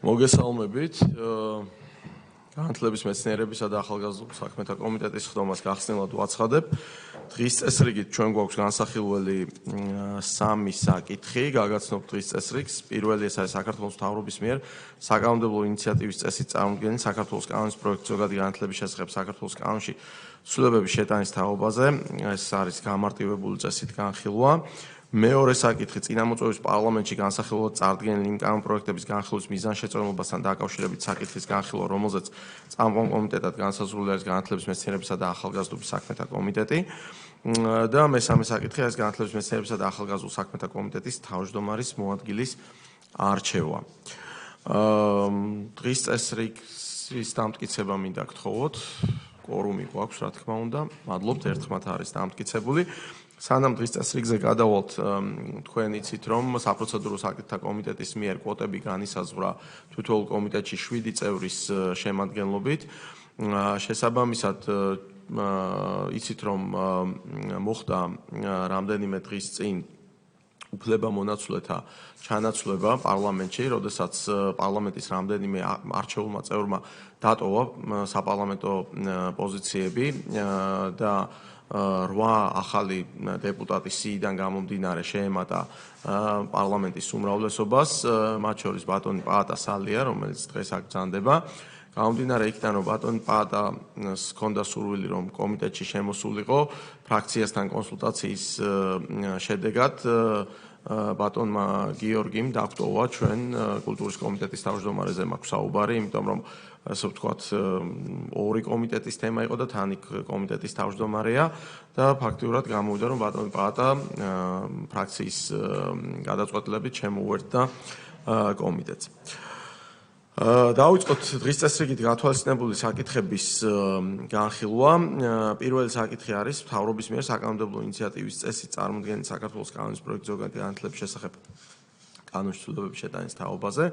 მოგესალმებით. განათლების მეცნიერებისა და ახალგაზრდულ საქმეთა კომიტეტის ხდომას გახსნილად ვაცხადებ. დღის წესრიგით ჩვენ გვაქვს განსახილველი 3 საკითხი, გაგაცნობთ დღის წესრიგს. პირველი ეს არის საქართველოს მთავრობის მიერ საკანონმდებლო ინიციატივის წესით წარმოქმნილი საქართველოს კანონის პროექტი ზოგადი განათლების შესახებ საქართველოს კანონში ცვლილებების შეტანის თაობაზე. ეს არის გამარტივებული წესით განხილვა. მეორე საკითხი წინამოწვევის პარლამენტში განსახილველად წარდგენილი იმ კანონპროექტების განხილვის მიზანშეწონებასთან დაკავშირებით საკითხის განხილვა, რომელზეც წამყვან კომიტეტად განსაზღვრული არის განათლების მეცნიერებისა და ახალგაზრდობის საქმეთა კომიტეტი. და მესამე საკითხი არის განათლების მეცნიერებისა და ახალგაზრდულ საქმეთა კომიტეტის თავმჯდომარის მოადგილის არჩევა. დღის წესრიგის დამტკიცება მინდა გთხოვოთ. კვორუმი გვაქვს, რა თქმა უნდა. მადლობთ, ერთხმათ არის დამტკიცებული. სანამ დღის წესრიგზე გადავალთ, თქვენ იცით, რომ საპროცედურო საკითხთა კომიტეტის მიერ კვოტები განისაზღვრა თითოეულ კომიტეტში 7 წევრის შემადგენლობით. შესაბამისად, იცით, რომ მოხდა რამდენიმე დღის წინ უფლება მონაცვლეთა ჩანაცვლება პარლამენტში, როდესაც პარლამენტის რამდენიმე არჩეულმა წევრმა დატოვა საპარლამენტო პოზიციები და 8 ახალი დეპუტატი სიიდან გამომდინარე შეემატა პარლამენტის უმრავლესობას, მათ შორის ბატონი პაატა სალია, რომელიც დღეს აქ ბრძანდება. გამომდინარე იქიდან, რომ ბატონი პაატას ჰქონდა სურვილი, რომ კომიტეტში შემოსულიყო, ფრაქციასთან კონსულტაციის შედეგად ბატონმა გიორგიმ დაგვტოვა ჩვენ კულტურის კომიტეტის თავმჯდომარეზე მაქვს საუბარი, იმიტომ რომ ასე ვთქვათ, 2 კომიტეტის თემა იყო და თან იქ კომიტეტის თავმჯდომარეა და ფაქტიურად გამოვიდა, რომ ბატონი პაატა ფრაქციის გადაწყვეტილებით შემოუერთდა კომიტეტს. დავიწყოთ დღის წესრიგით გათვალისწინებული საკითხების განხილვა. პირველი საკითხი არის მთავრობის მიერ საკანონმდებლო ინიციატივის წესით წარმოქმნილი საქართველოს კანონის პროექტი ზოგადი განათლების შესახებ კანონში ცვლილებების შეტანის თაობაზე.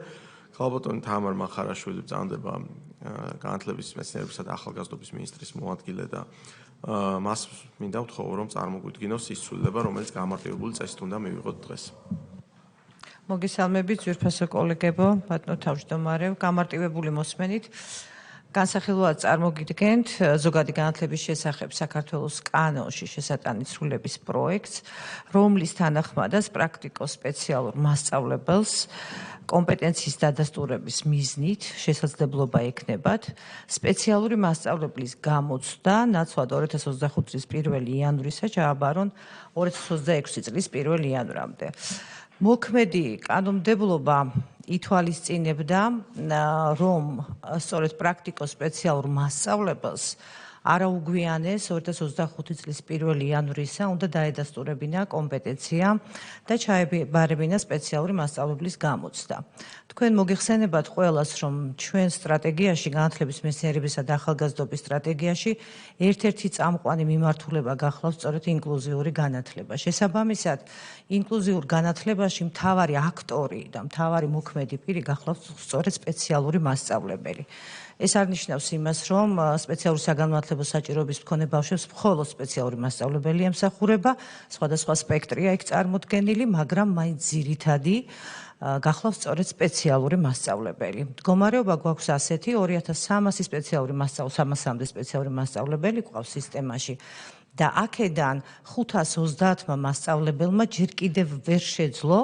ქალბატონი თამარ მახარაშვილი ბრძანდება განათლების მეცნიერებისა და ახალგაზრდობის მინისტრის მოადგილე და მას მინდა ვთხოვო, რომ წარმოგვიდგინოს ის ცვლილება, რომელიც გამარტივებული წესით უნდა მივიღოთ დღეს. მოგესალმებით, ძვირფასო კოლეგებო, ბატონო თავმჯდომარე, გამარტივებული მოსმენით განსახილველად წარმოგიდგენთ ზოგადი განათლების შესახებ საქართველოს კანონში შესატანის ცვლილების პროექტს, რომლის თანახმადაც პრაქტიკოს სპეციალურ მასწავლებელს კომპეტენციის დადასტურების მიზნით შესაძლებლობა ექნებათ სპეციალური მასწავლებლის გამოცდა ნაცვლად 2025 წლის 1 იანვრისა ჩააბარონ 2026 წლის 1 იანვრამდე. მოქმედი კანონმდებლობა ითვალისწინებდა, რომ სწორედ პრაქტიკოს სპეციალურ მასწავლებელს არაუგვიანეს 2025 წლის 1 იანვრისა უნდა დაედასტურებინა კომპეტენცია და ჩაებარებინა სპეციალური მასწავლებლის გამოცდა. თქვენ მოგეხსენებათ ყველას, რომ ჩვენ სტრატეგიაში, განათლების მეცნიერებისა და ახალგაზრდობის სტრატეგიაში ერთ-ერთი წამყვანი მიმართულება გახლავს სწორედ ინკლუზიური განათლება. შესაბამისად, ინკლუზიურ განათლებაში მთავარი აქტორი და მთავარი მოქმედი პირი გახლავს სწორედ სპეციალური მასწავლებელი. ეს არნიშნავს იმას, რომ სპეციალური საგანმანათლებლო საჭიროების მქონე ბავშვებს მხოლოდ სპეციალური მასწავლებელი ემსახურება, სხვადასხვა სპექტრია იქ წარმოდგენილი, მაგრამ მაინც ძირითადი გახლავს სწორედ სპეციალური მასწავლებელი. მდგომარეობა გვაქვს ასეთი 2300 სპეციალური 300-მდე სპეციალური მასწავლებელი გვყავს სისტემაში და აქედან 530 მასწავლებელმა ჯერ კიდევ ვერ შეძლო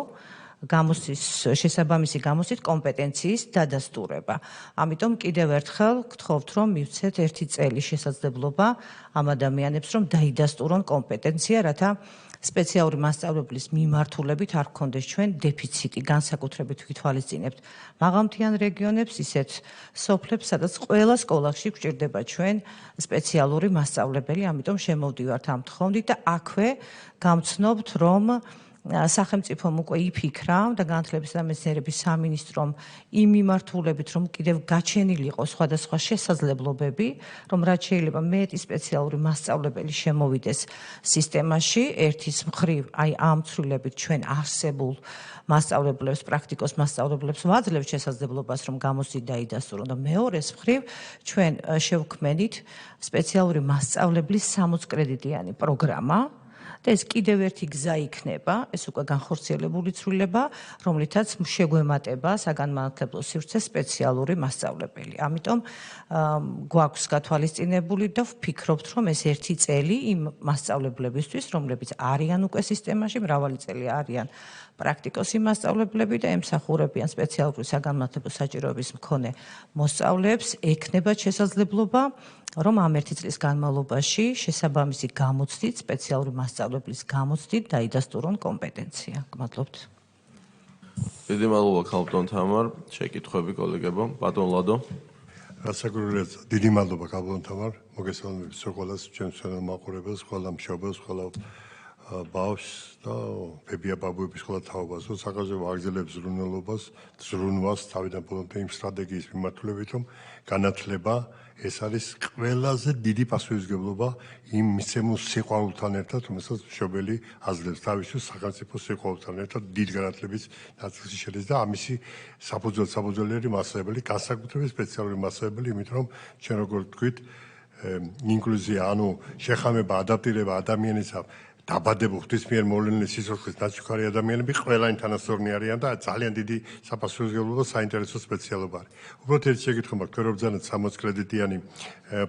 შესაბამისი გამოცდის კომპეტენციის დადასტურება. ამიტომ კიდევ ერთხელ გთხოვთ, რომ მივცეთ 1 წელი შესაძლებლობა ამ ადამიანებს, რომ დაიდასტურონ კომპეტენცია, რათა სპეციალური მასწავლებლის მიმართულებით არ გქონდეს ჩვენ დეფიციტი, განსაკუთრებით ვითვალისწინებთ მაღალმთიან რეგიონებს, ისეთ სოფლებს, სადაც ყველა სკოლაში გვჭირდება ჩვენ სპეციალური მასწავლებელი, ამიტომ შემოვდივართ ამ თხოვნით და აქვე გამცნობთ, რომ სახელმწიფომ უკვე იფიქრა და განათლების და მეცნიერების სამინისტრომ იმ მიმართულებით, რომ კიდევ გაჩენილი იყო სხვადასხვა შესაძლებლობები, რომ რაც შეიძლება მეტი სპეციალური მასწავლებელი შემოვიდეს სისტემაში, ერთის მხრივ, აი ამ ცვლილებით ჩვენ არსებულ მასწავლებლებს, პრაქტიკოს მასწავლებლებს ვაძლევთ შესაძლებლობას, რომ გამოცდი დაიდასტურონ და მეორეს მხრივ, ჩვენ შევქმნით სპეციალური მასწავლებლის 60 კრედიტიანი პროგრამა და ეს კიდევ ერთი გზა იქნება, ეს უკვე განხორციელებული ცვლილება, რომლითაც შეგვემატება საგანმანათლებლო სივრცე სპეციალური მასწავლებელი. ამიტომ გვაქვს გათვალისწინებული და ვფიქრობთ, რომ ეს ერთი წელი იმ მასწავლებლებისთვის, რომლებიც არიან უკვე სისტემაში, მრავალი წელი არიან პრაქტიკოსი მასწავლებლები და ემსახურებიან სპეციალური საგანმანათლებლო საჭიროების მქონე მოსწავლეებს, ექნებათ შესაძლებლობა, რომ ამ ერთი წლის განმავლობაში შესაბამისი გამოცდით, სპეციალური მასწავლებლის გამოცდით დაიდასტურონ კომპეტენცია. გმადლობთ. დიდი მადლობა ქალბატონ თამარ, შეკითხვები კოლეგებო, ბატონ ლადო. რასაკვირველია, დიდი მადლობა ქალბატონ თამარ, მოგესალმებით ყველას, ჩვენს მაყურებელს, ყველა მშობელს, ყველა ბავშვს და ბებია ბაბუების ყველა თაობას, რომ საკაზო აგზელებს ზრუნვას თავიდან ბოლომდე იმ სტრატეგიის მიმართულებით, რომ განათლება ეს არის ყველაზე დიდი პასუხისმგებლობა იმ მიცემულ სიყვარულთან ერთად, რომელსაც მშობელი აძლევს თავისთვის სახელმწიფო სიყვარულთან ერთად დიდ განათლების ნაწილში შედის და ამისი საფუძველი მასწავლებელი, განსაკუთრებით სპეციალური მასწავლებელი, იმიტომ რომ ჩვენ როგორ ვთქვით, ინკლუზია, ანუ შეხამება, ადაპტირება ადამიანისა დაბადებულ ღვთისმიერ მოვლენილი სიცოცხლის დაჩუქარი ადამიანები ყველანი თანასწორნი არიან და ძალიან დიდი საპასუხისმგებლობა საინტერესო სპეციალობა არის. უბრალოდ ერთი შეკითხვა მაქვს, თქვენ რომ ბრძანეთ 60 კრედიტიანი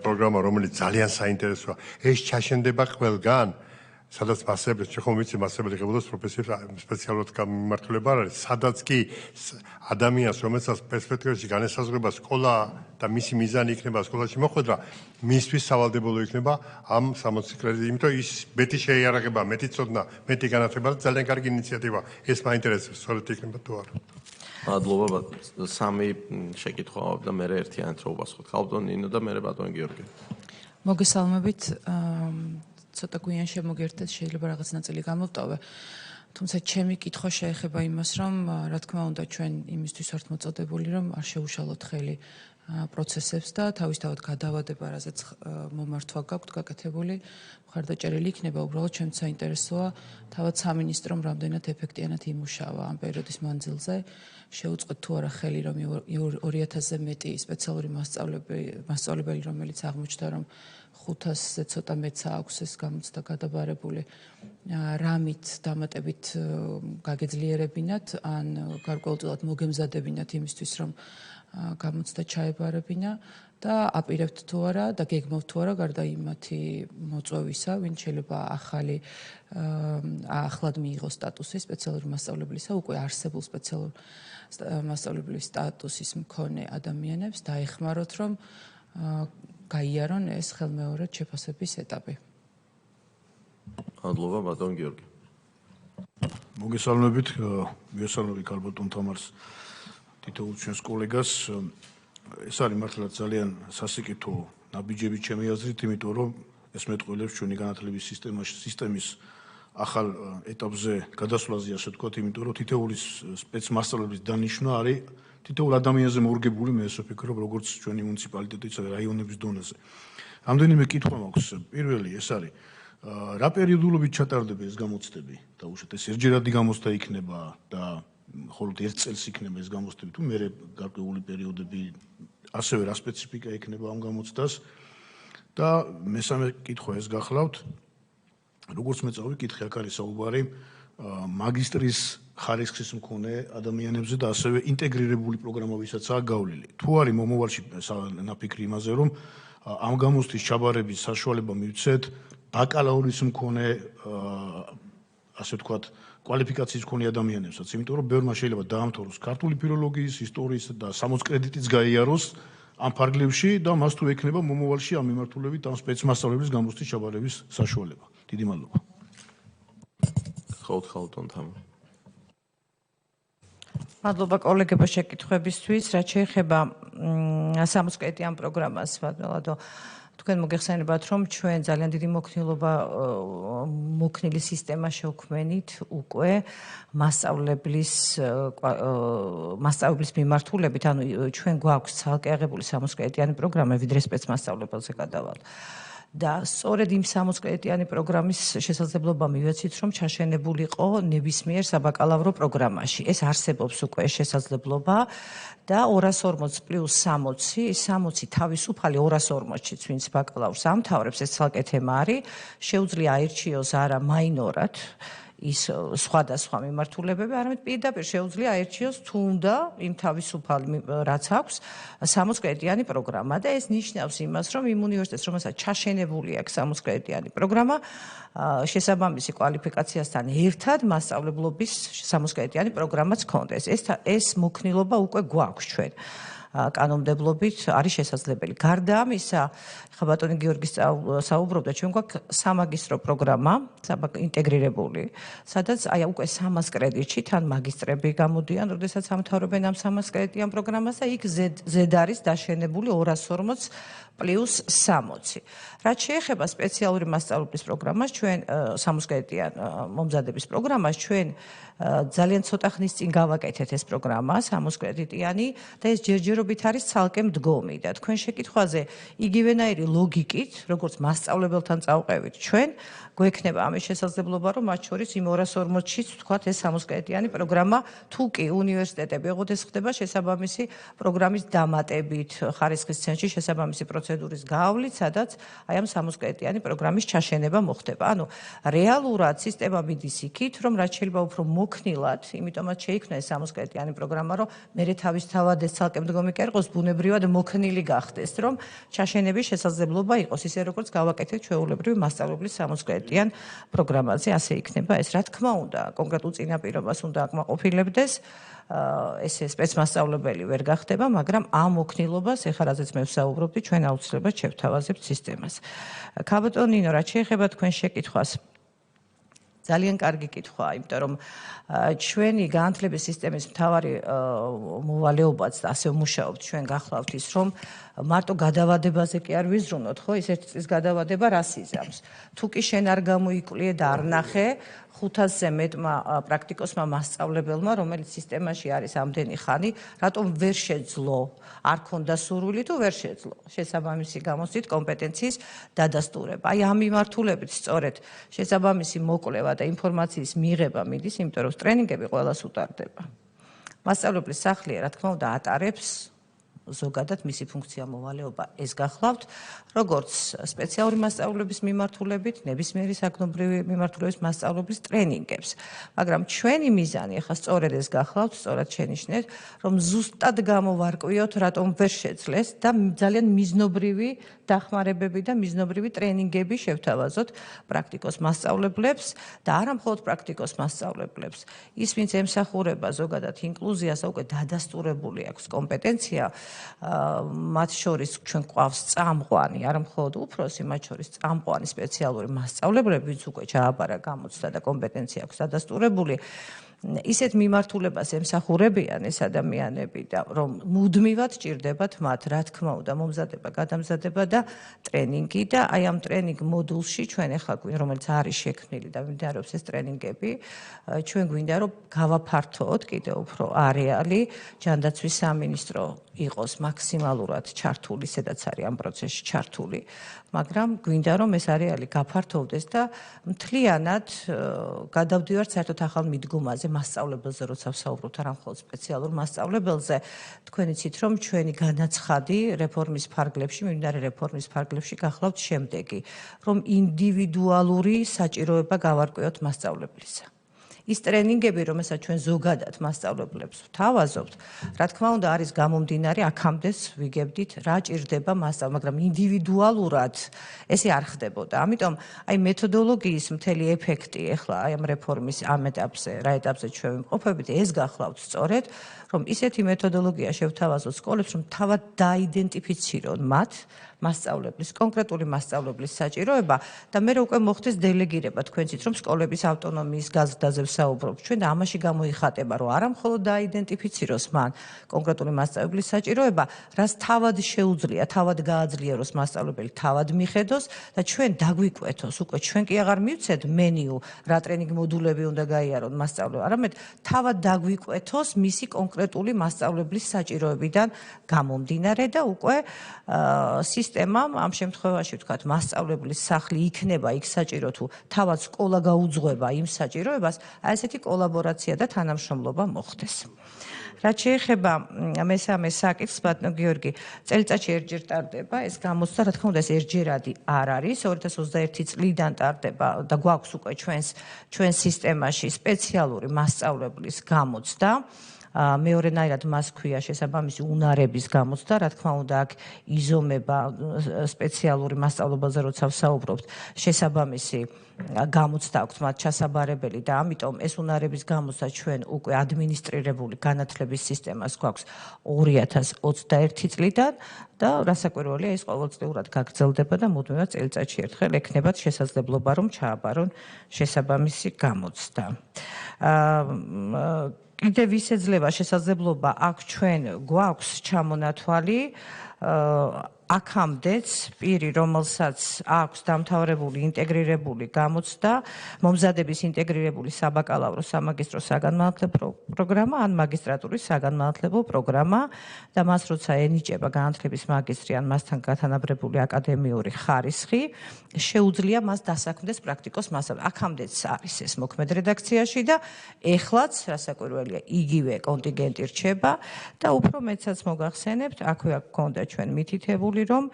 პროგრამა, რომელიც ძალიან საინტერესოა, ეს ჩაშენდება ყველგან, სადაც მასწავლებელი, ჩვენ ხომ ვიცი მასწავლებელი ღებულობს პროფესიებს სპეციალურად გამიმართულება არ არის, სადაც კი ადამიანს, რომელსაც პერსპექტივაში განესაზღვრება სკოლა და მისი მიზანი იქნება სკოლაში მოხვედრა, მისთვის სავალდებულო იქნება ამ 60 კრედიტი, იმიტომ ის მეტი შეიარაღება, მეტი ცოდნა, მეტი განათლება და ძალიან კარგი ინიციატივა. ეს მაინტერესებს, სწორედ იქნება თუ არა. მადლობა, სამი შეკითხვა და მე ერთიანად რო ვასხოთ. ქალბატონ ნინო და მე ბატონ გიორგი. მოგესალმებით. ცოტა გვიან შემოგერთეთ, შეიძლება რაღაც ნაწილი გამოვტოვე. თუმცა ჩემი კითხვა შეეხება იმას, რომ რა თქმა უნდა ჩვენ იმისთვის ვართ მოწოდებული, რომ არ შეუშალოთ ხელი პროცესებს და თავისთავად გადავადება, რაზეც მომართვა გაქვთ გაკეთებული, მხარდაჭერილი იქნება, უბრალოდ ჩემს საინტერესოა თავად სამინისტრომ რამდენად ეფექტიანად იმუშავა ამ პერიოდის მანძილზე. შეუწყოთ თუ არა ხელი, რომ 2000-ზე მეტი სპეციალური მასწავლებელი, რომელიც აღმოჩნდა, რომ 500-ზე ცოტა მეცა აქვს ეს გამოცდა გადაბარებული, რამით დამატებით გაგეძლიერებინათ, ან გარკვეულწილად მოგემზადებინათ იმისთვის, რომ გამოცდა ჩაებარებინა და აპირებთ თუ არა და გეგმავთ თუ არა გარდა იმათი მოწვევისა, ვინც შეიძლება ახლად მიიღოს სტატუსი სპეციალური მასწავლებლისა, უკვე არსებულ სპეციალურ მასწავლებლის სტატუსის მქონე ადამიანებს დაეხმაროთ, რომ გაიარონ ეს ხელმეორედ შეფასების ეტაპი. მადლობა, ბატონ გიორგი. მოგესალმებით, მივესალმები ქალბატონ თამარს, თითოეულ ჩვენს კოლეგას. ეს არის მართლაც ძალიან სასიკეთო ნაბიჯები ჩემი აზრით, იმიტომ რომ ეს მეტყველებს ჩვენი განათლების სისტემის ახალ ეტაპზე გადასვლაზე, ასე ვთქვათ, იმიტომ რომ თითოეული სპეცმასწავლებლის დანიშვნა არის თითოეულ ადამიანზე მორგებული, მე ესე ვფიქრობ, როგორც ჩვენი მუნიციპალიტეტის და რაიონების დონეზე. რამდენიმე კითხვა მაქვს. პირველი ეს არის, რა პერიოდულობით ჩატარდება ეს გამოცდები? დაუშვათ, ეს ერთჯერადი გამოცდა იქნება და მხოლოდ ერთ წელს იქნება ეს გამოცდები, თუ მერე გარკვეული პერიოდები, ასევე რა სპეციფიკა იქნება ამ გამოცდას? და მესამე კითხვა ეს გახლავთ, როგორც მე წავიკითხე, აქ არის საუბარი მაგისტრის ხარისხის მქონე ადამიანებზე და ასევე ინტეგრირებული პროგრამა, ვისაც გავლილი. თუ არის მომავალში ნაფიქრი იმაზე, რომ ამ გამოცდის ჩაბარების საშუალება მივცეთ ბაკალავრის მქონე, ასე ვთქვათ, კვალიფიკაციის მქონე ადამიანებსაც, იმიტომ რომ ბევრმა შეიძლება დაამთავროს ქართული ფილოლოგიის, ისტორიის და 60 კრედიტიც გაიაროს ამ ფარგლებში და მას თუ ექნება მომავალში ამ მიმართულებით ამ სპეცმასწავლებლის გამოცდის ჩაბარების საშუალება. დიდი მადლობა. ხალბატონ თამარ. მადლობა კოლეგებო შეკითხვებისთვის. რაც შეეხება 60 კრედიტიან პროგრამას, მადლობა. თქვენ მოგეხსენებათ, რომ ჩვენ ძალიან დიდი მოქნილი სისტემა შევქმნით უკვე მასწავლებლის მიმართულებით, ანუ ჩვენ გვაქვს ცალკე აღებული 60 კრედიტიანი პროგრამა, ვიდრე სპეცმასწავლებელზე გადავალ. და სწორედ იმ 60 კრედიტიანი პროგრამის შესაძლებლობა მივეცით, რომ ჩაშენებულიყო ნებისმიერ საბაკალავრო პროგრამაში. ეს არსებობს უკვე შესაძლებლობა და 240 პლუს 60, 60 თავისუფალი 240-იც, ვინც ბაკალავრს ამთავრებს, ეს ცალკე თემა არის, შეუძლია აირჩიოს არა მაინორად ის სხვადასხვა მიმართულებები, არამედ პირდაპირ შეუძლია აირჩიოს თუნდა იმ თავისუფალ რაც აქვს 60 კრედიტიანი პროგრამა და ეს ნიშნავს იმას, რომ იმ უნივერსიტეტს, რომელსაც ჩაშენებული აქვს 60 კრედიტიანი პროგრამა, შესაბამისი კვალიფიკაციასთან ერთად მასწავლებლობის 60 კრედიტიანი პროგრამაც ჰქონდეს. ეს მოქნილობა უკვე გვაქვს ჩვენ. კანონმდებლობით არის შესაძლებელი. გარდა ამისა, ხა ბატონი გიორგი საუბრობდა, ჩვენ გვაქვს სამაგისტრო პროგრამა, ინტეგრირებული, სადაც აი უკვე 300 კრედიტში თან მაგისტრები გამოდიან, როდესაც ამთავრებენ ამ 300 კრედიტიან პროგრამას და იქ ზედ არის დაშენებული 240 პლუს 60. რაც შეეხება სპეციალური მასწავლებლის პროგრამას, ჩვენ 60 კრედიტიან მომზადების პროგრამას, ჩვენ ძალიან ცოტა ხნის წინ გავაკეთეთ ეს პროგრამა 60 კრედიტიანი და ეს ჯერჯერობით არის ცალკე მდგომი და თქვენ შეკითხვაზე იგივენაირი ლოგიკით, როგორც მასწავლებელთან წავყევით ჩვენ, გვექნება ამის შესაძლებლობა, რომ მათ შორის იმ 240-შიც ვთქვათ ეს 60 კრედიტიანი პროგრამა თუ კი უნივერსიტეტები ეღოდეს ხდება შესაბამისი პროგრამის დამატებით, ხარისხის ცენტრში შესაბამისი პროცედურის გავლით, სადაც აი ამ 60 კრედიტიანი პროგრამის ჩაშენება მოხდება. ანუ რეალურად სისტემა მიდის იქით, რომ რაც შეიძლება უფრო მოქნილად, იმიტომაც შეიქმნა ეს 60 კრედიტიანი პროგრამა, რომ მე თავისთავად ეს ცალკე მდგომი კი არ იყოს, ბუნებრივად მოქნილი გახდეს, რომ ჩაშენების შესაძლებლობა იყოს, ისე როგორც გავაკეთეთ ჩვეულებრივი მასწავლებლის 60 კრედიტიან პროგრამაზე, ასე იქნება ეს. რა თქმა უნდა, კონკრეტულ წინაპირობას უნდა აკმაყოფილებდეს, ესე სპეცმასწავლებელი ვერ გახდება, მაგრამ ამ მოქნილობას, ეხლა რაზეც მე ვსაუბრობდი, ჩვენ აუცილებლად შევთავაზებთ სისტემას. ქაბატონინო, რაც შეეხება თქვენ შეკითხვას, ძალიან კარგი კითხვაა, იმიტომ რომ ჩვენი განათლების სისტემის მთავარი მოვალეობაც და ასე ვმუშაობთ ჩვენ გახლავთ ის, რომ მარტო გადავადებაზე კი არ ვიზრუნოთ, ხო, ის ერთი წლის გადავადება რას იზამს. თუ კი შენ არ გამოიკლიე და არ ნახე 500-ზე მეტმა პრაქტიკოსმა მასწავლებელმა, რომელიც სისტემაში არის ამდენი ხანი, რატომ ვერ შეძლო? არ ქონდა სურვილი თუ ვერ შეძლო? შესაბამისი გამოსცით კომპეტენციის დადასტურება. აი ამ მიმართულებით სწორედ შესაბამისი მოკვლევა და ინფორმაციის მიღება მიდის, იმიტომ რომ ტრენინგები ყველას უტარდება. მასწავლებლის სახლი, რა თქმა უნდა, ატარებს ზოგადად მისი ფუნქცია მოვალეობა ეს გახლავთ, როგორც სპეციალური მასწავლებლების მიმართულებით, ნებისმიერი საგნობრივი მიმართულების მასწავლებლის ტრენინგებს. მაგრამ ჩვენი მიზანი ახლა სწორედ ეს გახლავთ, სწორად შენიშნეთ, რომ ზუსტად გამოვარკვიოთ, რატომ ვერ შეძლეს და ძალიან მიზნობრივი დახმარებები და მიზნობრივი ტრენინგები შევთავაზოთ პრაქტიკოს მასწავლებლებს და არა მხოლოდ პრაქტიკოს მასწავლებლებს. ის, ვინც ემსახურება ზოგადად ინკლუზიას, უკვე დადასტურებული აქვს კომპეტენცია, მათ შორის ჩვენ გვყავს წამყვანი, არა მხოლოდ უფროსი, მათ შორის წამყვანი სპეციალური მასწავლებლები, ვინც უკვე ჩააბარა გამოცდა და კომპეტენცია აქვს დადასტურებული. ისეთ მიმართულებას ემსახურებიან ეს ადამიანები და რომ მუდმივად ჭირდებათ მათ, რა თქმა უნდა, მომზადება, გადამზადება და ტრენინგი და აი ამ ტრენინგ მოდულში ჩვენ ახლა რომელიც არის შექმნილი და მიმდინარეობს ეს ტრენინგები, ჩვენ გვინდა რომ გავაფართოოთ კიდევ უფრო არეალი, ჯანდაცვის სამინისტრო იყოს მაქსიმალურად ჩართული, სადაც არის ამ პროცესში ჩართული, მაგრამ გვინდა რომ ეს არეალი გაფართოვდეს და მთლიანად გადავდივართ საერთოდ ახალ მიდგომაზე, მასწავლებელზე, როცა ვსაუბრობთ, არა მხოლოდ სპეციალურ მასწავლებელზე, თქვენ იცით, რომ ჩვენი განაცხადი რეფორმის ფარგლებში, მიმდინარე რეფორმის ფარგლებში გახლავთ შემდეგი, რომ ინდივიდუალური საჭიროება გავარკვიოთ მასწავლებლისა. ის ტრენინგები, რომელსაც ჩვენ ზოგადად მასწავლებლებს ვთავაზობთ, რა თქმა უნდა, არის გამომდინარე აქამდე ვიგებდით, რა ჭირდება მასწავლებლად, მაგრამ ინდივიდუალურად ესე არ ხდებოდა. ამიტომ აი მეთოდოლოგიის მთელი ეფექტი ახლა აი ამ რეფორმის ამ ეტაპზე, რა ეტაპზე ჩვენ ვიმყოფებით, ეს გახლავთ სწორედ, რომ ისეთი მეთოდოლოგია შევთავაზოთ სკოლებს, რომ თავად დაიდენტიფიცირონ მათ მასწავლებლის, კონკრეტული მასწავლებლის საჭიროება და მე უკვე მოხდეს დელეგირება, თქვენცით, რომ სკოლების ავტონომიის გაზრდაზე ვსაუბრობთ. ჩვენ და ამაში გამოიხატება, რომ არა მხოლოდ დაიდენტიფიციროს მან კონკრეტული მასწავლებლის საჭიროება, რაც თავად შეუძლია, თავად გააძლიეროს მასწავლებელი, თავად მიხედოს და ჩვენ დაგვიკვეთოს, უკვე ჩვენ კი აღარ მივცეთ მენიუ, რა ტრენინგ მოდულები უნდა გაიარონ მასწავლებლებს, არამედ თავად დაგვიკვეთოს მისი კონკრეტული მასწავლებლის საჭიროებიდან გამომდინარე და უკვე სისტემამ ამ შემთხვევაში ვთქვათ, მასწავლებლის სახლი იქნება იქ საჭირო თუ თავად სკოლა გაუძღვება იმ საჭიროებას, აი ესეთი კოლაბორაცია და თანამშრომლობა მოხდეს. რაც შეეხება მესამე საკითხს, ბატონო გიორგი, წელიწადში ერთჯერ ტარდება ეს გამოცდა, რა თქმა უნდა, ეს ერთჯერადი არ არის, 2021 წლიდან ტარდება და გვაქვს უკვე ჩვენ სისტემაში სპეციალური მასწავლებლის გამოცდა. მეორენაირად მას ქვია შესაბამისი უნარების გამოცდა, რა თქმა უნდა, აქ იზომება სპეციალური მასწავლებელზე, როცა ვსაუბრობთ, შესაბამისი გამოცდა აქვს მათ ჩასაბარებელი და ამიტომ ეს უნარების გამოცდა ჩვენ უკვე ადმინისტრირებული განათლების სისტემას გვაქვს 2021 წლიდან და რასაკვირველია ის ყოველწლიურად გაგრძელდება და მუდმივად წელიწადში ერთხელ ექნებათ შესაძლებლობა რომ ჩააბარონ შესაბამისი გამოცდა. კიდევ ისეძლება შესაძლებლობა აქ ჩვენ გვაქვს ჩამონათვალი აქამდეც პირი, რომელსაც აქვს დამთავრებული ინტეგრირებული გამოცდა, მომზადების ინტეგრირებული საბაკალავრო სამაგისტრო საგანმანათლებლო პროგრამა ან მაგისტრატურის საგანმანათლებლო პროგრამა და მას როცა ენიჭება განათლების მაგისტრი ან მასთან გათანაბრებული აკადემიური ხარისხი, შეუძლია მას დასაქმდეს პრაქტიკოს მასწავლებელი. აქამდეც არის ეს მოქმედ რედაქციაში და ეხლაც, რასაკვირველია, იგივე კონტინგენტი რჩება და უფრო მეცაც მოგახსენებთ, აქვე გქონდა ჩვენ მითითებული რომ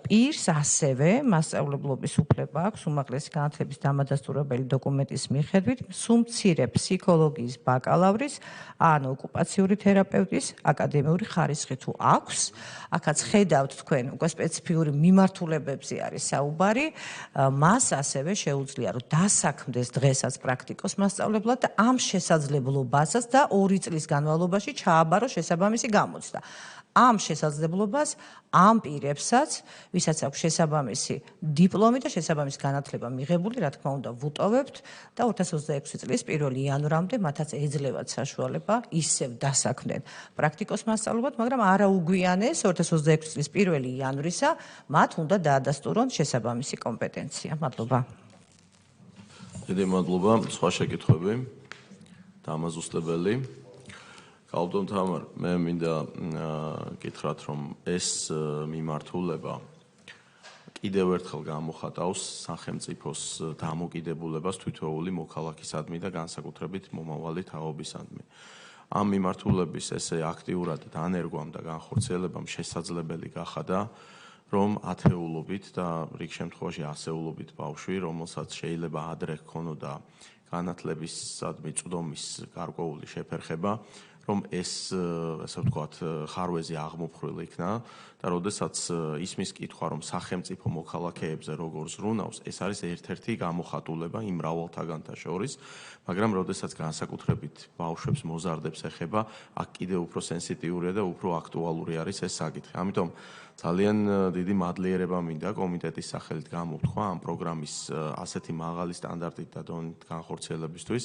პირს ასევე მასწავლებლობის უფლება აქვს უმაღლესი განათლების დამადასტურებელი დოკუმენტის მიხედვით სუმცირე ფსიქოლოგიის ბაკალავრის ან ოკუპაციური თერაპევტის აკადემიური ხარისხი თუ აქვს, აქაც ხედავთ თქვენ უკვე სპეციფიური მიმართულებებზე არის საუბარი, მას ასევე შეუძლია რომ დასაქმდეს დღესაც პრაქტიკოს მასწავლებლად და ამ შესაძლებლობასაც და 2 წლის განმავლობაში ჩააბაროს შესაბამისი გამოცდა. ამ შესაძლებლობას ამ პირებსაც, ვისაც აქვს შესაბამისი დიპლომი და შესაბამისი განათლება მიღებული, რა თქმა უნდა, ვუტოვებთ და 2026 წლის 1 იანვრამდე მათაც ეძლევათ საშუალება ისევ დასაქმდნენ პრაქტიკოს მასწავლებლად, მაგრამ არა უგვიანეს 2026 წლის 1 იანვრისა მათ უნდა დაადასტურონ შესაბამისი კომპეტენცია. მადლობა. დიდი მადლობა. სხვა შეკითხვები? დამაზუსტებელი. Kalbdom Tamar, მე მინდა გითხრათ, რომ ეს მიმართულება კიდევ ერთხელ გამოხატავს სახელმწიფოს დამოკიდებულებას თითოეული მოქალაქისადმი და განსაკუთრებით მომავალი თაობისადმი. ამ მიმართულების ესე აქტიურად დანერგვამ და განხორციელებამ შესაძლებელი გახადა, რომ ათეულობით და რიგ შემთხვევაში ასეულობით ბავშვი, რომელსაც შეიძლება ადრე ჰქონოდა განათლებისადმი წვდომის გარკვეული შეფერხება, რომ ეს ასე ვთქვათ, ხარვეზი აღმოფხრილი იქნა და როდესაც ისმის კითხვა, რომ სახელმწიფო მოქალაქეებზე როგორ ზრუნავს, ეს არის ერთ-ერთი გამოხატულება იმ მრავალთაგანთა შორის, მაგრამ როდესაც განსაკუთრებით ბავშვებს მოზარდებს ეხება, აქ კიდევ უფრო სენსიტიურია და უფრო აქტუალური არის ეს საკითხი. ამიტომ ძალიან დიდი მადლიერება მინდა კომიტეტის სახელით გამოვთქვა ამ პროგრამის ასეთი მაღალი სტანდარტით და დონით განხორციელებისთვის.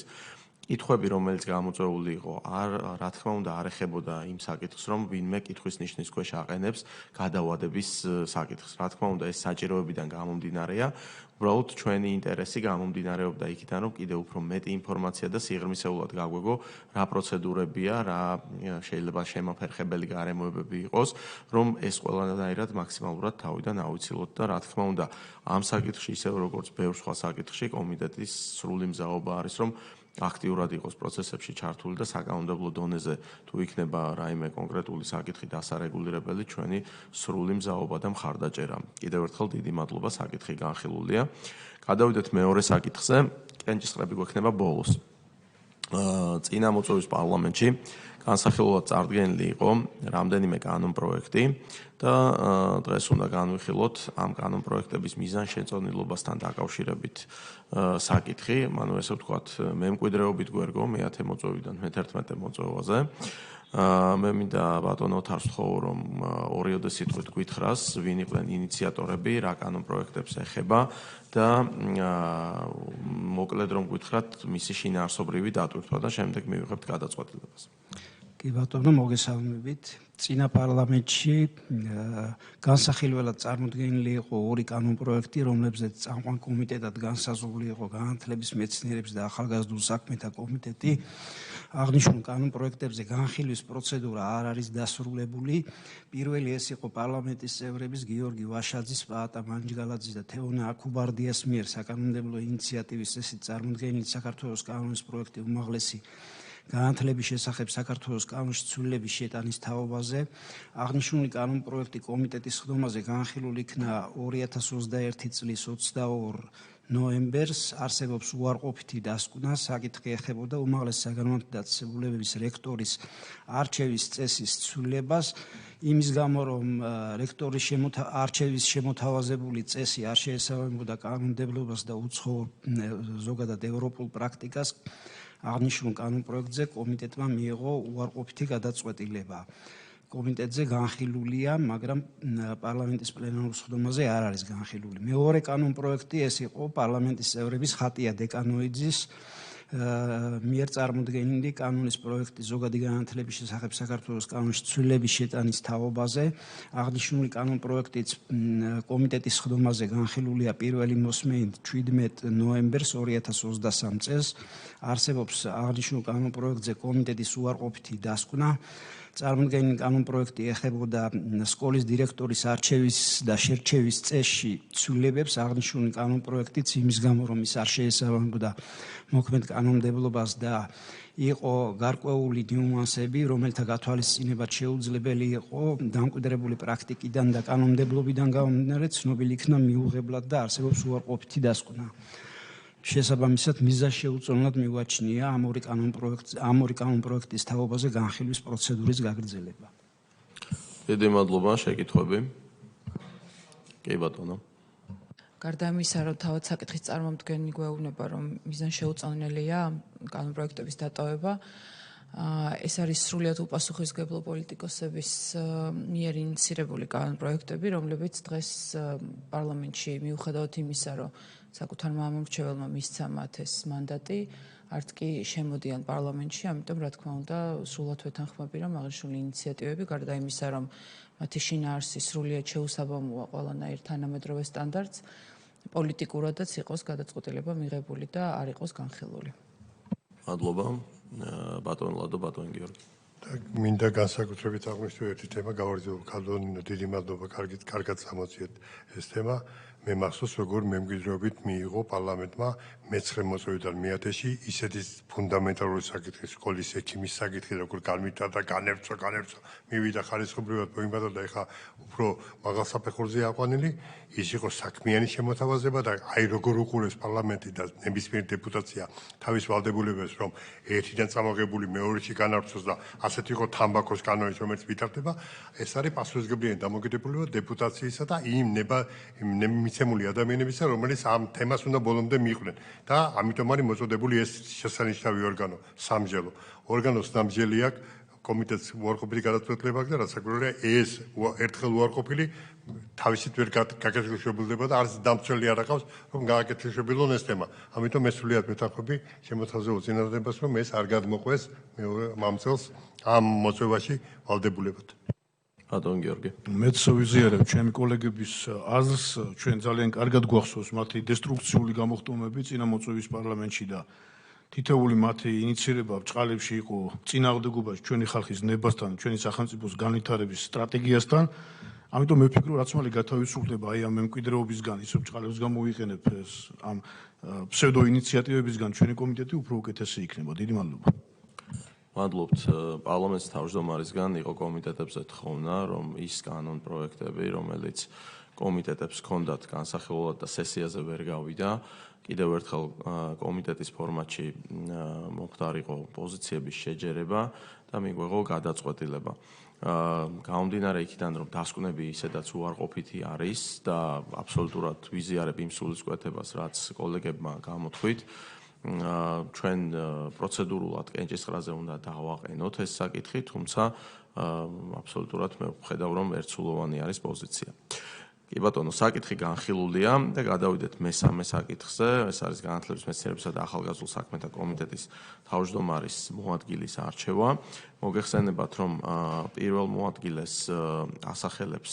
კითხვები, რომელიც გამოწვეული იყო, რა თქმა უნდა, არ ეხებოდა იმ საკითხს, რომ ვინმე კითხვის ნიშნის ქვეშ აყენებს გადავადების საკითხს. რა თქმა უნდა, ეს საჭიროებიდან გამომდინარეა. უბრალოდ ჩვენი ინტერესი გამომდინარეობდა იქიდან, რომ კიდევ უფრო მეტი ინფორმაცია და სიღრმისეულად გაგვეგო, რა პროცედურებია, რა შეიძლება შემაფერხებელი გარემოებები იყოს, რომ ეს ყველანაირად მაქსიმალურად თავიდან ავიცილოთ და რა თქმა უნდა, ამ საკითხში ისევ როგორც ბევრ სხვა საკითხში კომიტეტის სრული მზაობა არის, რომ აქტიურად იყოს პროცესებში ჩართული და საკანონმდებლო დონეზე თუ იქნება რაიმე კონკრეტული საკითხი დასარეგულირებელი, ჩვენი სრული მზაობა და მხარდაჭერა. კიდევ ერთხელ დიდი მადლობა, საკითხი განხილულია. გადავიდეთ მეორე საკითხზე, კენჭისყრები გვექნება ბოლოს. წინა მოწვევის პარლამენტში განსახილველად წარდგენილი იყო რამდენიმე კანონპროექტი და დღეს უნდა განვიხილოთ ამ კანონპროექტების მიზანშეწონილობასთან დაკავშირებით საკითხი, ანუ ესე ვთქვათ, მემკვიდრეობით გვერგო მე-10 მოწვევიდან მე-11 მოწვევაზე. მე მინდა ბატონო თავს ვთხოვო, რომ ორიოდე სიტყვით გვითხრას, ვინ იყვნენ ინიციატორები, რა კანონპროექტებს ეხება და მოკლედ რომ გვითხრათ მისი შინაარსობრივი დატვირთვა და შემდეგ მივიღებთ გადაწყვეტილებას. კი ბატონო, მოგესალმებით. წინა პარლამენტში განსახილველად წარმოდგენილი იყო 2 კანონპროექტი, რომლებზეც წამყვან კომიტეტად განსაზღვრული იყო განათლების მეცნიერების და ახალგაზრდულ საქმეთა კომიტეტი. აღნიშნულ კანონპროექტებზე განხილვის პროცედურა არ არის დასრულებული. პირველი ეს იყო პარლამენტის წევრების გიორგი ვაშაძის, პაატა მანჯგალაძის და თეონა აკუბარდიას მიერ საკანონმდებლო ინიციატივის წესით წარმოდგენილი საქართველოს კანონის პროექტი უმაღლესი განათლების შესახებ საქართველოს კანონში ცვლილების შეტანის თაობაზე. აღნიშნული კანონპროექტი კომიტეტის სხდომაზე განხილულ იქნა 2021 წლის 22 ნოემბერს. არსებობს უარყოფითი დასკვნა, საკითხი ეხებოდა უმაღლესი საგანმანათლებლო დაწესებულებების რექტორის არჩევის წესის ცვლილებას. იმის გამო, რომ რექტორის არჩევის შემოთავაზებული წესი არ შეესაბამებოდა კანონმდებლობას და უცხოურ ზოგადად ევროპულ პრაქტიკას, აღნიშნულ კანონპროექტზე კომიტეტმა მიიღო უარყოფითი გადაწყვეტილება. კომიტეტზე განხილულია, მაგრამ პარლამენტის პლენარულ სხდომაზე არ არის განხილული. მეორე კანონპროექტი ეს იყო პარლამენტის წევრების ხატია დეკანოიძის მიერ წარმოდგენილი კანონის პროექტი ზოგადი განათლების შესახებ საქართველოს კანონში ცვლილების შეტანის თაობაზე. აღნიშნული კანონპროექტიც კომიტეტის სხდომაზე განხილულია პირველი მოსმენით 17 ნოემბერს 2023 წელს. არსებობს აღნიშნულ კანონპროექტზე კომიტეტის უარყოფითი დასკვნა. წარმოდგენილი კანონპროექტი ეხებოდა სკოლის დირექტორის არჩევის და შერჩევის წესში ცვლილებებს. აღნიშნული კანონპროექტიც იმის გამო, რომ ის არ შეესაბამებოდა მოქმედ კანონმდებლობას და იყო გარკვეული ნიუანსები, რომელთა გათვალისწინებაც შეუძლებელი იყო დამკვიდრებული პრაქტიკიდან და კანონმდებლობიდან გამომდინარე ცნობილი იქნა მიუღებლად და არსებობს უარყოფითი დასკვნა. შესაბამისად, მიზანს შეუწოვნად მივაჩნია ამ ორი კანონპროექტის თაობაზე განხილვის პროცედურის გაგრძელება. დიდი მადლობა, შეკითხვები. კი ბატონო. გარდა იმისა, რომ თავად საკითხის წარმომდგენი გვეუბნება, რომ მიზანს შეუწოვნელია კანონპროექტების დატოვება, ეს არის სრულიად უპასუხისმგებლო პოლიტიკოსების მიერ ინიცირებული კანონპროექტები, რომლებიც დღეს პარლამენტში მიუხედავად იმისა, რომ საკუთარ მამამრჩეველმა მისცა მათ ეს მანდატი, არც კი შემოდიან პარლამენტში, ამიტომ რა თქმა უნდა, სრულად ვეთანხმები, რომ აღნიშნული ინიციატივები გარდა იმისა, რომ მათი შინაარსი სრულიად შეუსაბამოა ყველანაირ თანამედროვე სტანდარტს, პოლიტიკურადაც იყოს გადაწყვეტილება მიღებული და არ იყოს განხილული. მადლობა. ბატონ ლადო, ბატონ გიორგი. მინდა განსაკუთრებით აღნიშნო ერთი თემა, გავარძელო ქალონინო, დიდი მადლობა, კარგად წამოწიეთ ეს თემა. მე მახსოვს, როგორ მემკვიდრეობით მიიღო პარლამენტმა მე-9 მოწვევიდან მეათეში ისეთი ფუნდამენტალური საკითხი, სკოლის ექიმის საკითხი, როგორ განვითარდა, განევრცო, მივიდა ხარისხობრივად მოიმატა და ეხა უფრო მაღალ საფეხურზე აყვანილი, ის იყო საქმიანი შემოთავაზება და აი როგორ უყურებს პარლამენტი და ნებისმიერ დეპუტაცია თავის ვალდებულებას, რომ ერთიდან წამოღებული მეორეში განავრცოს და ასეთ იყო თამბაქოს კანონის, რომელიც ვითარდება, ეს არის პასუხისმგებლიანი დამოკიდებულება დეპუტაციისა და იმ მიცემული ადამიანებისა, რომელიც ამ თემას უნდა ბოლომდე მიიყვნენ და ამიტომ არის მოწოდებული ეს შესანიშნავი ორგანო, სამსჯელო. ორგანოს სამსჯელი აქვს კომიტეტს უარყოფითი გადაწყვეტილება აქვს და რაც საკურორია ეს ერთხელ უარყოფილი თავისით ვერ გაკეთილშობილდება და არც დამცველი არ აყავს, რომ გააკეთილშობილონ ეს თემა. ამიტომ ეს სრულიად მეთანხმები შემოთავაზებულ წინადადებას, რომ ეს არ გადმოყვეს მეორე მამცელს ამ მოწვევაში ვალდებულებად. ბატონ გიორგი. მეც ვიზიარებ ჩემი კოლეგების აზრს, ჩვენ ძალიან კარგად გვახსოვს მათი დესტრუქციული გამოხტომები წინა მოწვევის პარლამენტში და თითოეული მათი ინიცირება ბჭყალებში იყო წინააღმდეგობაში ჩვენი ხალხის ნებასთან, ჩვენი სახელმწიფოს განვითარების სტრატეგიასთან. ამიტომ მე ვფიქრობ, რაც მალე გათავისუფლდება აი ამ მემკვიდრეობისგან, ისო ბჭყალებს გამოვიყენებ ამ ფსევდო ინიციატივებისგან ჩვენი კომიტეტი უფრო უკეთესი იქნება. დიდი მადლობა. მადლობთ. პარლამენტის თავმჯდომარისგან იყო კომიტეტებზე თხოვნა, რომ ის კანონპროექტები, რომელიც კომიტეტებს ჰქონდათ განსახილველად და სესიაზე ვერ გავიდა, კიდევ ერთხელ კომიტეტის ფორმატში მომხდარიყო პოზიციების შეჯერება და მიგვეღო გადაწყვეტილება. გამომდინარე იქიდან, რომ დასკვნები ისედაც უარყოფითი არის და აბსოლუტურად ვიზიარებ იმ სულისკვეთებას, რაც კოლეგებმა გამოთქვით, ჩვენ პროცედურულად კენჭისყრაზე უნდა დავაყენოთ ეს საკითხი, თუმცა აბსოლუტურად მე ვხედავ, რომ ერთსულოვანი არის პოზიცია. კი ბატონო, საკითხი განხილულია და გადავიდეთ მესამე საკითხზე. ეს არის განათლების მეცნიერებისა და ახალგაზრდულ საქმეთა კომიტეტის თავმჯდომარის მოადგილის არჩევა. მოგეხსენებათ, რომ პირველ მოადგილეს ასახელებს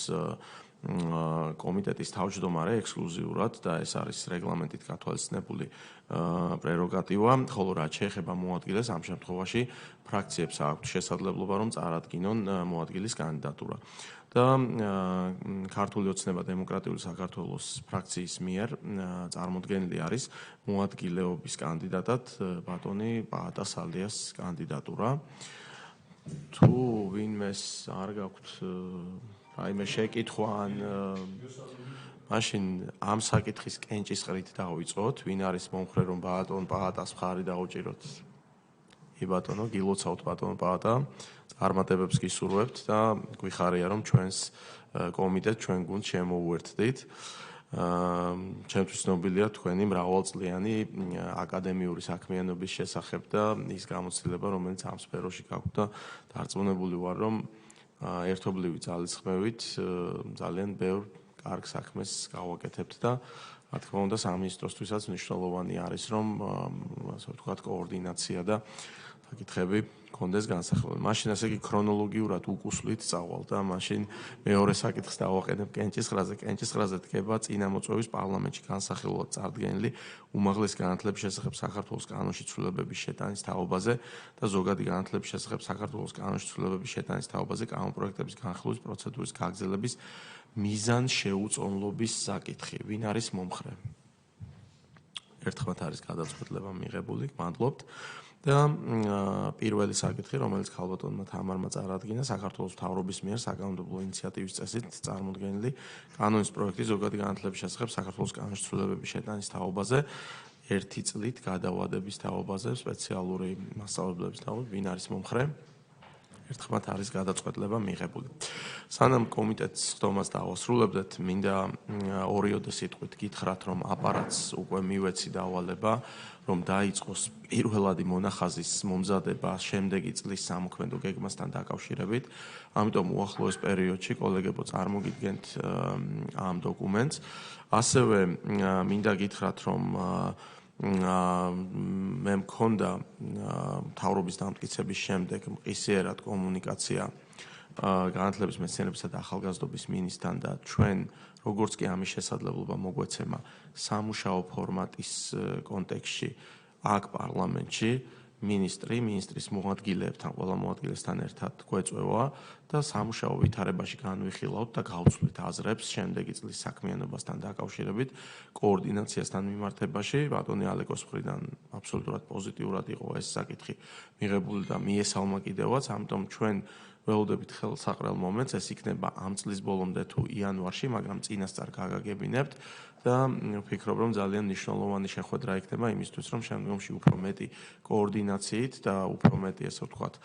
კომიტეტის თავმჯდომარე ექსკლუზიურად და ეს არის რეგლამენტით გათვალისწინებული პრეროგატივა, ხოლო რაც შეეხება მოადგილეს, ამ შემთხვევაში ფრაქციებს აქვთ შესაძლებლობა რომ წარადგინონ მოადგილის კანდიდატურა. და ქართული ოცნება დემოკრატიული საქართველოს ფრაქციის მიერ წარმოდგენილი არის მოადგილეობის კანდიდატად ბატონი პაატა სალდიას კანდიდატურა. თუ ვინმეს არ გაქვთ რაიმე შეკითხვა ან მაშინ ამ საკითხის კენჭისყრით დავიწყოთ, ვინ არის მომხრე რომ ბატონ პაატას მხარი დაუჭიროთ. ბატონო, გილოცავთ ბატონო პაატა, წარმატებებს გისურვებთ და გვიხარია რომ ჩვენს კომიტეტს ჩვენ გუნდს შემოუერთდით. ჩემთვის ცნობილია თქვენი მრავალწლიანი აკადემიური საქმიანობის შესახებ და ის გამოცდილება, რომელიც ამ სფეროში გაქვთ და დარწმუნებული ვარ, რომ ერთობლივი ძალისხმევით ძალიან ბევრ კარგ საქმეს გავაკეთებთ და რა თქმა უნდა სამინისტროსთვისაც მნიშვნელოვანი არის რომ ასე ვთქვათ კოორდინაცია და საკითხები კონდეს განსახილველი. მაშინ ასე იგი ქრონოლოგიურად უკუსლით წავალ და მაშინ მეორე საკითხს დავაყენებ კენჭისყრაზე. კენჭისყრაზე დგება წინამოწვევის პარლამენტში განსახილველად წარდგენილი უმაღლესი განათლების შესახებ საქართველოს კანონში ცვლილებების შეტანის თაობაზე და ზოგადი განათლების შესახებ საქართველოს კანონში ცვლილებების შეტანის თაობაზე კანონპროექტების განხილვის პროცედურის გაგრძელების მიზანშეუწონლობის საკითხი. ვინ არის მომხრე? ერთხმად არის გადაწყვეტილება მიღებული, მადლობთ. და პირველი საკითხი, რომელიც ქალბატონმა თამარმა წარადგინა, საქართველოს მთავრობის მიერ საკანონმდებლო ინიციატივის წესით წარმოდგენილი კანონის პროექტი ზოგადი განათლების შესახებ საქართველოს კანონში ცვლილებების შეტანის თაობაზე, 1 წლით გადავადების თაობაზე, სპეციალური მასწავლებლების თაობაზე, ვინ არის მომხრე? ერთხმად არის გადაწყვეტილება მიღებული. სანამ კომიტეტს ხდომას დავასრულებდეთ, მინდა ორიოდე სიტყვით გითხრათ, რომ აპარატს უკვე მივეცი დავალება, რომ დაიწყოს პირველადი მონახაზის მომზადება შემდეგი წლის სამოქმედო გეგმასთან დაკავშირებით. ამიტომ უახლოეს პერიოდში კოლეგებო წარმოგიდგენთ ამ დოკუმენტს. ასევე მინდა გითხრათ, რომ მე მქონდა მთავრობის დამტკიცების შემდეგ მყისიერად კომუნიკაცია განათლების მეცნიერებისა და ახალგაზრდობის მინისტრთან და ჩვენ როგორც კი ამის შესაძლებლობა მოგვეცემა სამუშაო ფორმატის კონტექსტში აქ პარლამენტში ministris მოადგილეებთან, ყველა მოადგილესთან ერთად გვეწევა და სამუშაო ვითარებაში განვიხილავთ და გავცვლით აზრებს შემდეგი წლის საქმიანობასთან დაკავშირებით კოორდინაციასთან მიმართებაში. ბატონი ალეკოს მხრიდან აბსოლუტურად პოზიტიურად იყო ეს საკითხი მიღებული და მიესალმა კიდევაც, ამიტომ ჩვენ ველოდებით ხელსაყრელ მომენტს, ეს იქნება ამ წლის ბოლომდე თუ იანვარში, მაგრამ წინასწარ გაგაგებინებთ და ვფიქრობ, რომ ძალიან მნიშვნელოვანი შეხვედრა იქნება იმისთვის, რომ შემდგომში უფრო მეტი კოორდინაციით და უფრო მეტი, ესე ვთქვათ,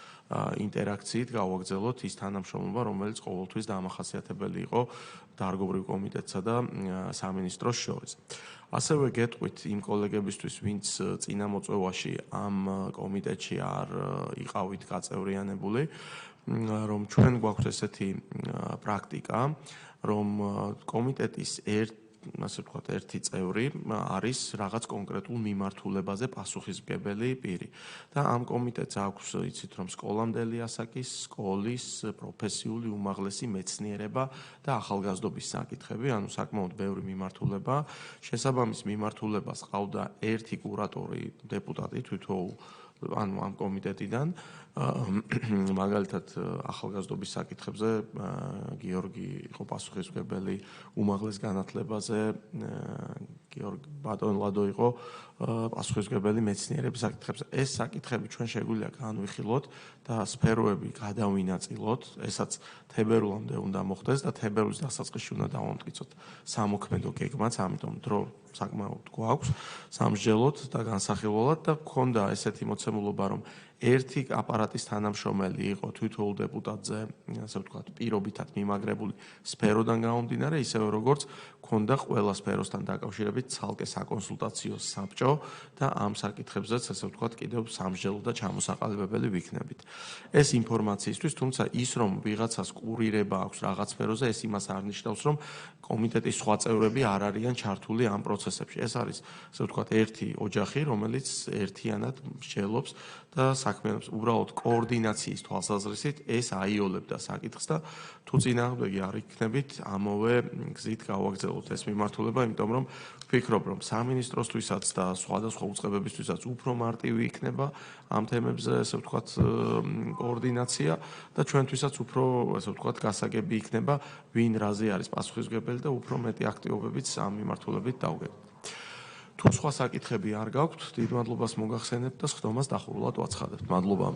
ინტერაქციით გავაგრძელოთ ის თანამშრომლობა, რომელიც ყოველთვის დამახასიათებელი იყო დარგობრივ კომიტეტსა და სამინისტროს შორის. ასევე გეტყვით იმ კოლეგებისთვის, ვინც წინამოწვევაში ამ კომიტეტში არ იყავით გაწევრიანებული, რომ ჩვენ გვაქვს ესეთი პრაქტიკა, რომ კომიტეტის ასე ვთქვათ, ერთი წევრი არის რაღაც კონკრეტულ მიმართულებაზე პასუხისმგებელი პირი. და ამ კომიტეტს აქვს, იცით, რომ სკოლამდელი ასაკის, სკოლის, პროფესიული უმაღლესი მეცნიერება და ახალგაზრდობის საკითხები, ანუ საკმაოდ ბევრი მიმართულება. შესაბამის მიმართულებას ყავდა ერთი კურატორი დეპუტატი თვითოულ ანუ ამ კომიტეტიდან მაგალითად ახალგაზრდობის საკითხებზე გიორგი იყო პასუხისმგებელი უმაღლეს განათლებაზე გიორგი ბატონ ლადო იყო პასუხისმგებელი მეცნიერების საკითხებზე ეს საკითხები ჩვენ შეგვიძლია განვიხილოთ და სფეროები გადავინაწილოთ ესაც თებერვლამდე უნდა მოხდეს და თებერვლის დასაწყისში უნდა დავამტკიცოთ სამოქმედო გეგმაც ამიტომ დრო საკმაოდ გვაქვს სამსჯელოდ და განსახილველად და გქონდა ესეთი მოცემულობა რომ ერთი აპარატის თანამშრომელი იყო თვითოულ დეპუტატზე, ასე ვთქვათ, პირობითად მიმაგრებული სფეროდან გამომდინარე, ისევე როგორც გქონდა ყველა სფეროსთან დაკავშირებით ცალკე საკონსულტაციო საბჭო და ამ საკითხებზეც, ასე ვთქვათ, კიდევ სამსჯელო და ჩამოსაყალიბებელი ვიქნებით. ეს ინფორმაციისთვის, თუმცა ის რომ ვიღაცას კურირება აქვს რაღაც სფეროზე, ეს იმას არ ნიშნავს, რომ კომიტეტის სხვა წევრები არ არიან ჩართული ამ პროცესებში. ეს არის, ასე ვთქვათ, ერთი ოჯახი, რომელიც ერთიანად მსჯელობს და საქმიანობს უბრალოდ კოორდინაციის თვალსაზრისით ეს აიოლებდა საკითხს და თუ წინააღმდეგი არ იქნებით ამოვე გზით გავაგრძელოთ ეს მიმართულება, იმიტომ რომ ვფიქრობ რომ სამინისტროსთვისაც და სხვადასხვა უწყებებისთვისაც უფრო მარტივი იქნება ამ თემებზე ესე ვთქვათ კოორდინაცია და ჩვენთვისაც უფრო ესე ვთქვათ გასაგები იქნება ვინ რაზე არის პასუხისმგებელი და უფრო მეტი აქტივობებიც ამ მიმართულებით დავგებთ. თუ სხვა საკითხები არ გაქვთ, დიდ მადლობას მოგახსენებთ და სხდომას დახურულად ვაცხადებთ. მადლობა.